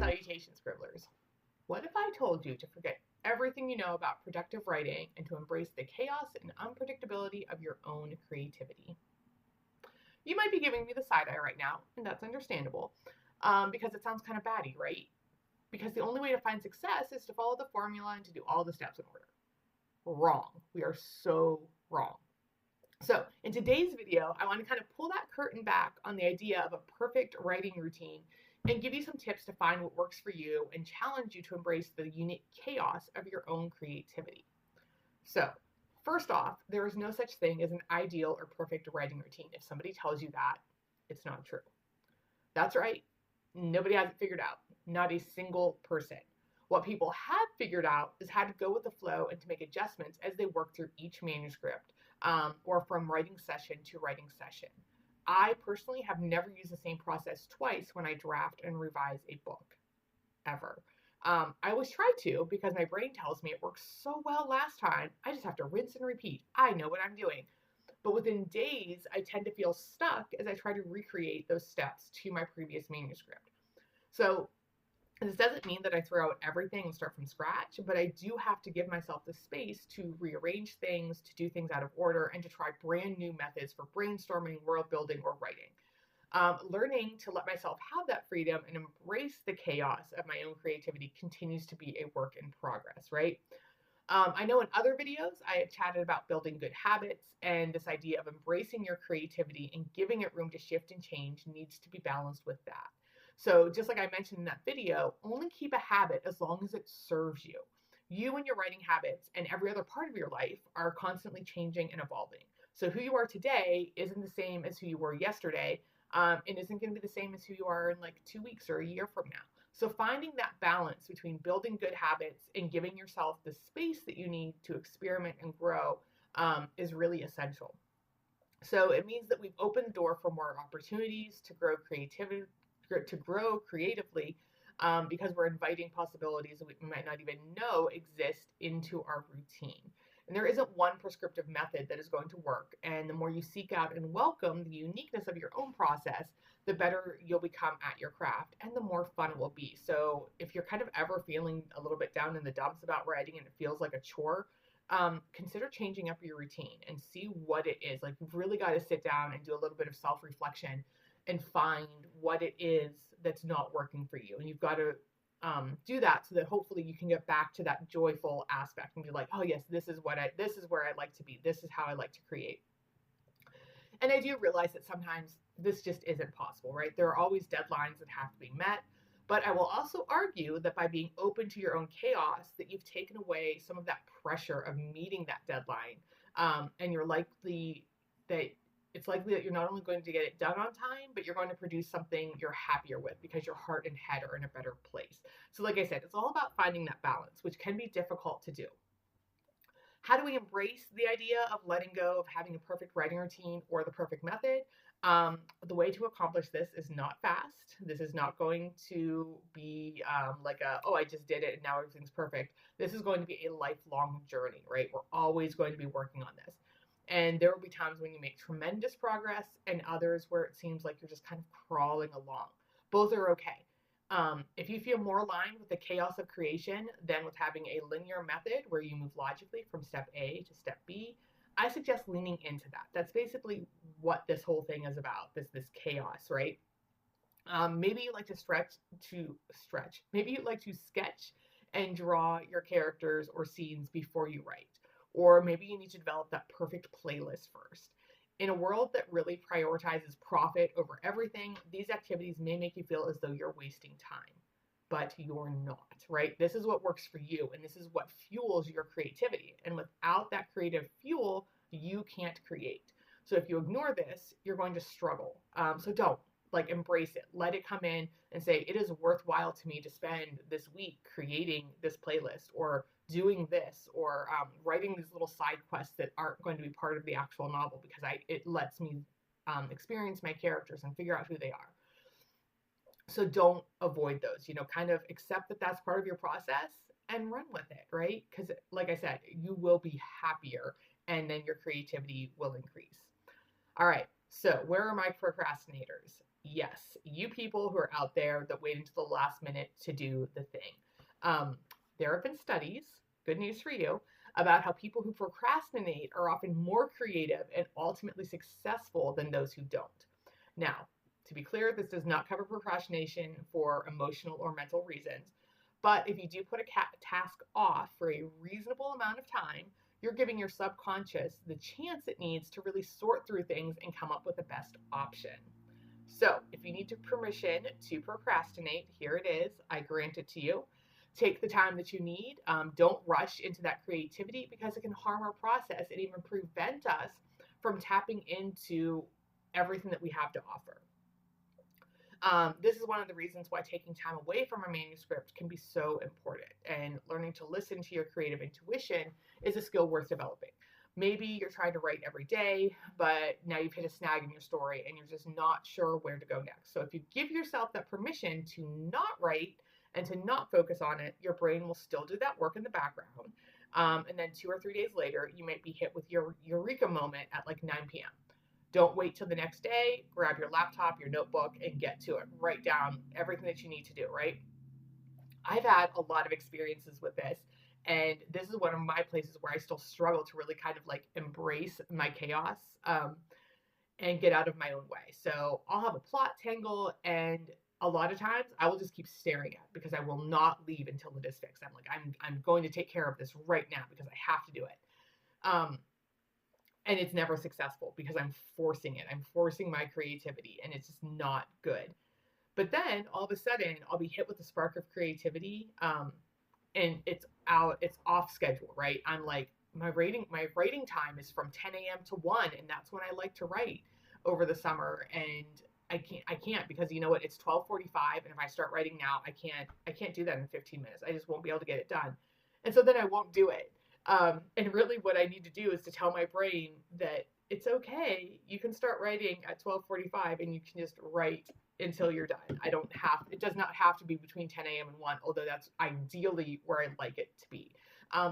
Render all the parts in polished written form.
Salutations, Scribblers. What if I told you to forget everything you know about productive writing and to embrace the chaos and unpredictability of your own creativity? You might be giving me the side eye right now, and that's understandable, because it sounds kind of batty, right? Because the only way to find success is to follow the formula and to do all the steps in order. Wrong. We are so wrong. So, in today's video, I want to kind of pull that curtain back on the idea of a perfect writing routine and give you some tips to find what works for you and challenge you to embrace the unique chaos of your own creativity. So, first off, there is no such thing as an ideal or perfect writing routine. If somebody tells you that, it's not true. That's right. Nobody has it figured out. Not a single person. What people have figured out is how to go with the flow and to make adjustments as they work through each manuscript, or from writing session to writing session. I personally have never used the same process twice when I draft and revise a book, ever. I always try to because my brain tells me it worked so well last time. I just have to rinse and repeat. I know what I'm doing. But within days, I tend to feel stuck as I try to recreate those steps to my previous manuscript. So this doesn't mean that I throw out everything and start from scratch, but I do have to give myself the space to rearrange things, to do things out of order, and to try brand new methods for brainstorming, world building, or writing. Learning to let myself have that freedom and embrace the chaos of my own creativity continues to be a work in progress, right? I know in other videos I have chatted about building good habits, and this idea of embracing your creativity and giving it room to shift and change needs to be balanced with that. So just like I mentioned in that video, only keep a habit as long as it serves you. You and your writing habits and every other part of your life are constantly changing and evolving. So who you are today isn't the same as who you were yesterday, and isn't going to be the same as who you are in like 2 weeks or a year from now. So finding that balance between building good habits and giving yourself the space that you need to experiment and grow is really essential. So it means that we've opened the door for more opportunities to grow creatively, because we're inviting possibilities that we might not even know exist into our routine. And there isn't one prescriptive method that is going to work. And the more you seek out and welcome the uniqueness of your own process, the better you'll become at your craft and the more fun it will be. So if you're kind of ever feeling a little bit down in the dumps about writing and it feels like a chore, consider changing up your routine and see what it is. Like, you've really got to sit down and do a little bit of self-reflection and find what it is that's not working for you. And you've got to do that so that hopefully you can get back to that joyful aspect and be like, oh yes, this is where I like to be. This is how I like to create. And I do realize that sometimes this just isn't possible, right? There are always deadlines that have to be met. But I will also argue that by being open to your own chaos, that you've taken away some of that pressure of meeting that deadline. And it's likely that you're not only going to get it done on time, but you're going to produce something you're happier with because your heart and head are in a better place. So like I said, it's all about finding that balance, which can be difficult to do. How do we embrace the idea of letting go of having a perfect writing routine or the perfect method? The way to accomplish this is not fast. This is not going to be I just did it and now everything's perfect. This is going to be a lifelong journey, right? We're always going to be working on this. And there will be times when you make tremendous progress and others where it seems like you're just kind of crawling along. Both are okay. If you feel more aligned with the chaos of creation than with having a linear method where you move logically from step A to step B, I suggest leaning into that. That's basically what this whole thing is about, this chaos, right? Maybe you like to stretch. Maybe you like to sketch and draw your characters or scenes before you write. Or maybe you need to develop that perfect playlist first. In a world that really prioritizes profit over everything, these activities may make you feel as though you're wasting time, but you're not, right? This is what works for you, and this is what fuels your creativity. And without that creative fuel, you can't create. So if you ignore this, you're going to struggle. So don't. Embrace it. Let it come in and say, it is worthwhile to me to spend this week creating this playlist or doing this or writing these little side quests that aren't going to be part of the actual novel because it lets me experience my characters and figure out who they are. So don't avoid those, kind of accept that that's part of your process and run with it, right? Because like I said, you will be happier and then your creativity will increase. All right. So where are my procrastinators? Yes, you people who are out there that wait until the last minute to do the thing. There have been studies, good news for you, about how people who procrastinate are often more creative and ultimately successful than those who don't. Now, to be clear, this does not cover procrastination for emotional or mental reasons, but if you do put a task off for a reasonable amount of time, you're giving your subconscious the chance it needs to really sort through things and come up with the best option. So, if you need permission to procrastinate, here it is. I grant it to you. Take the time that you need. Don't rush into that creativity because it can harm our process and even prevent us from tapping into everything that we have to offer. This is one of the reasons why taking time away from a manuscript can be so important, and learning to listen to your creative intuition is a skill worth developing. Maybe you're trying to write every day, but now you've hit a snag in your story and you're just not sure where to go next. So if you give yourself that permission to not write and to not focus on it, your brain will still do that work in the background. And then 2 or 3 days later, you might be hit with your eureka moment at like 9 p.m. Don't wait till the next day. Grab your laptop, your notebook, and get to it. Write down everything that you need to do, right? I've had a lot of experiences with this, and this is one of my places where I still struggle to really kind of like embrace my chaos and get out of my own way. So I'll have a plot tangle, and a lot of times I will just keep staring at it because I will not leave until it is fixed. I'm like, I'm going to take care of this right now because I have to do it. And it's never successful because I'm forcing it. I'm forcing my creativity, and it's just not good. But then all of a sudden I'll be hit with a spark of creativity, and it's off schedule, right? I'm like, my writing time is from 10 a.m. to 1, and that's when I like to write over the summer. And I can't because you know what? It's 12:45, and if I start writing now, I can't do that in 15 minutes. I just won't be able to get it done. And so then I won't do it. And really what I need to do is to tell my brain that it's okay. You can start writing at 12:45 and you can just write until you're done. It does not have to be between 10 a.m. and 1, although that's ideally where I'd like it to be.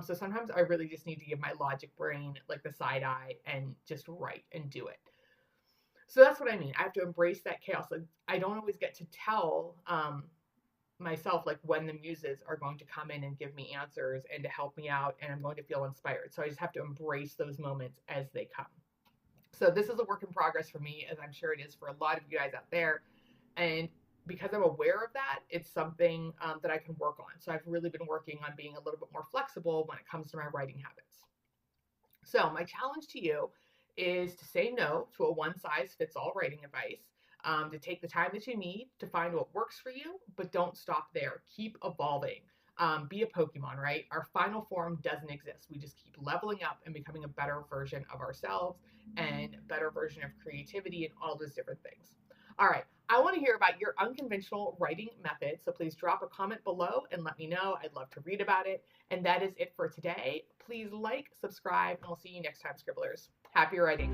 So sometimes I really just need to give my logic brain like the side eye and just write and do it. So that's what I mean. I have to embrace that chaos. Like, I don't always get to tell, myself like when the muses are going to come in and give me answers and to help me out, and I'm going to feel inspired. So I just have to embrace those moments as they come. So this is a work in progress for me, as I'm sure it is for a lot of you guys out there. And because I'm aware of that, it's something that I can work on. So I've really been working on being a little bit more flexible when it comes to my writing habits. So my challenge to you is to say no to a one-size-fits-all writing advice. To take the time that you need to find what works for you, but don't stop there. Keep evolving. Be a Pokemon, right? Our final form doesn't exist. We just keep leveling up and becoming a better version of ourselves and a better version of creativity and all those different things. All right. I want to hear about your unconventional writing methods, so please drop a comment below and let me know. I'd love to read about it. And that is it for today. Please like, subscribe, and I'll see you next time, Scribblers. Happy writing.